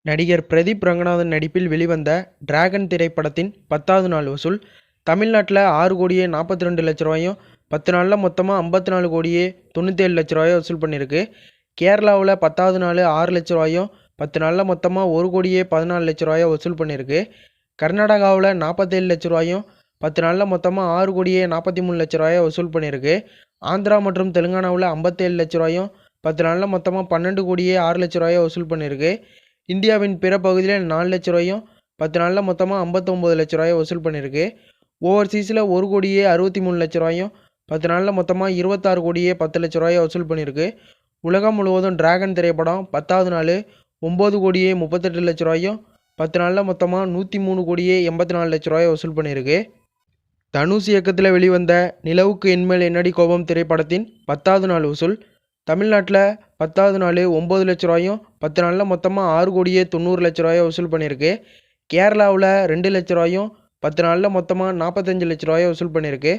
நடிகர் பிரதீப் ரங்கநாதன் நடிப்பில் வெளிவந்த டிராகன் திரைப்படத்தின் 10வது நாள் வசூல் தமிழ்நாட்டில் 6,42,00,000 ரூபாயும் 10 நாளில் மொத்தமாக 54,97,00,000 ரூபாயை வசூல் பண்ணியிருக்கு. கேரளாவில் 10வது நாள் 6 லட்ச ரூபாயும் 10 நாளில் மொத்தமாக 1,14,00,000 ரூபாயை வசூல் பண்ணியிருக்கு. கர்நாடகாவில் 47 லட்ச ரூபாயும் 10 நாளில் மொத்தமாக 6,43,00,000 ரூபாயை வசூல் பண்ணியிருக்கு. ஆந்திரா மற்றும் தெலுங்கானாவில் 57 லட்ச ரூபாயும் 10 நாளில் மொத்தமாக 12,06,00,000 ரூபாயை வசூல் பண்ணியிருக்கு. இந்தியாவின் பிற பகுதியில் 4 லட்ச ரூபாயும் 10 நாளில் மொத்தமாக 59 லட்ச ரூபாயை வசூல் பண்ணியிருக்கு. ஓவர்சீஸில் 1,63,00,000 ரூபாயும் 10 நாளில் மொத்தமாக 26,10,00,000 ரூபாயை வசூல் பண்ணியிருக்கு. உலகம் முழுவதும் டிராகன் திரைப்படம் 10வது நாள் 9,38,00,000 ரூபாயும் 10 நாளில் மொத்தமாக 103,84,00,000 ரூபாயை வசூல் பண்ணியிருக்கு. தனுஷ் இயக்கத்தில் வெளிவந்த நிலவுக்கு என்மேல் என்னடி கோபம் திரைப்படத்தின் 10வது நாள் வசூல் தமிழ்நாட்டில் 10வது நாள் 9 லட்ச ரூபாயும் 10 நாளில் மொத்தமாக 6,90,00,000 ரூபாயை வசூல் பண்ணியிருக்கு. கேரளாவில் 2 லட்ச ரூபாயும் 10 நாளில் மொத்தமாக 45 லட்ச ரூபாயை வசூல் பண்ணியிருக்கு.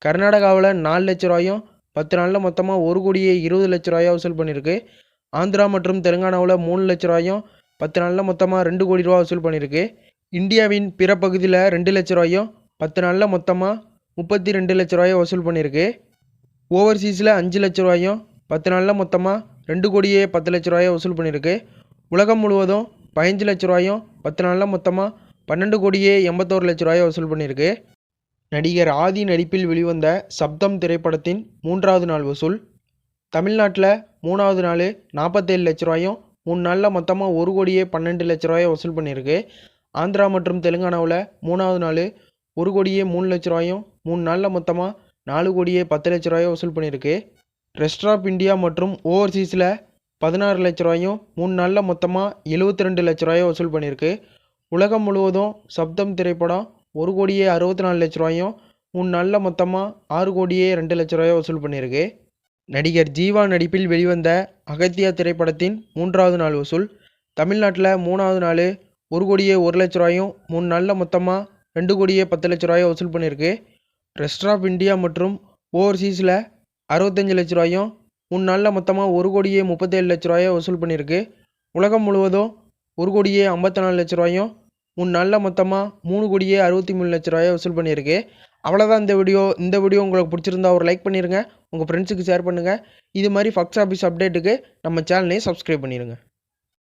கர்நாடகாவில் 4 லட்ச ரூபாயும் 10 நாளில் மொத்தமாக 1,20,00,000 ரூபாயை வசூல் பண்ணியிருக்கு. ஆந்திரா மற்றும் தெலுங்கானாவில் 3 லட்ச ரூபாயும் 10 நாளில் மொத்தமாக 2 கோடி ரூபா வசூல் பண்ணியிருக்கு. இந்தியாவின் பிற பகுதியில் 2 லட்ச ரூபாயும் 10 நாளில் மொத்தமாக 32 லட்ச ரூபாயை வசூல் பண்ணியிருக்கு. ஓவர்சீஸில் 5 லட்ச ரூபாயும் 10 நாளில் மொத்தமாக 2,10,00,000 ரூபாயை வசூல் பண்ணியிருக்கு. உலகம் முழுவதும் 15 லட்ச ரூபாயும் 10 நாளில் மொத்தமாக 12,81,00,000 ரூபாயை வசூல் பண்ணியிருக்கு. நடிகர் ஆதி நடிப்பில் வெளிவந்த சப்தம் திரைப்படத்தின் 3வது நாள் வசூல் தமிழ்நாட்டில் 3வது நாள் 47 லட்ச ரூபாயும் 3 நாளில் மொத்தமாக 1,12,00,000 ரூபாயை வசூல் பண்ணியிருக்கு. ஆந்திரா மற்றும் தெலுங்கானாவில் 3வது நாள் 1,03,00,000 ரூபாயும் 3 நாளில் மொத்தமாக 4,10,00,000 ரூபாயை வசூல் பண்ணியிருக்கு. ரெஸ்ட் ஆஃப் இந்தியா மற்றும் ஓவர்சீஸில் 16 லட்ச ரூபாயும் 3 நாளில் மொத்தமாக 72 லட்ச ரூபாயை வசூல் பண்ணியிருக்கு. உலகம் முழுவதும் சப்தம் திரைப்படம் 1,64,00,000 ரூபாயும் 3 நாளில் மொத்தமாக 6,02,00,000 ரூபாயை வசூல் பண்ணியிருக்கு. நடிகர் ஜீவா நடிப்பில் வெளிவந்த அகத்தியா திரைப்படத்தின் 3வது நாள் வசூல் தமிழ்நாட்டில் 3வது நாள் 1,01,00,000 ரூபாயும் 3 நாளில் மொத்தமாக 2,10,00,000 ரூபாயை வசூல் பண்ணியிருக்கு. ரெஸ்ட் ஆஃப் இந்தியா மற்றும் ஓவர்சீஸில் 65 லட்ச ரூபாயும் 3 நாளில் மொத்தமாக 1,37,00,000 ரூபாயை வசூல் பண்ணியிருக்கு. உலகம் முழுவதும் 1,54,00,000 ரூபாயும் 3 நாளில் மொத்தமாக 3,63,00,000 ரூபாயை வசூல் பண்ணியிருக்கு. அவ்வளோதான் இந்த வீடியோ உங்களுக்கு பிடிச்சிருந்தா ஒரு லைக் பண்ணிடுங்க. உங்கள் ஃப்ரெண்ட்ஸுக்கு ஷேர் பண்ணுங்கள். இது மாதிரி ஃபக்ஸ் ஆஃபீஸ் அப்டேட்டுக்கு நம்ம சேனலையும் சப்ஸ்கிரைப் பண்ணிடுங்க.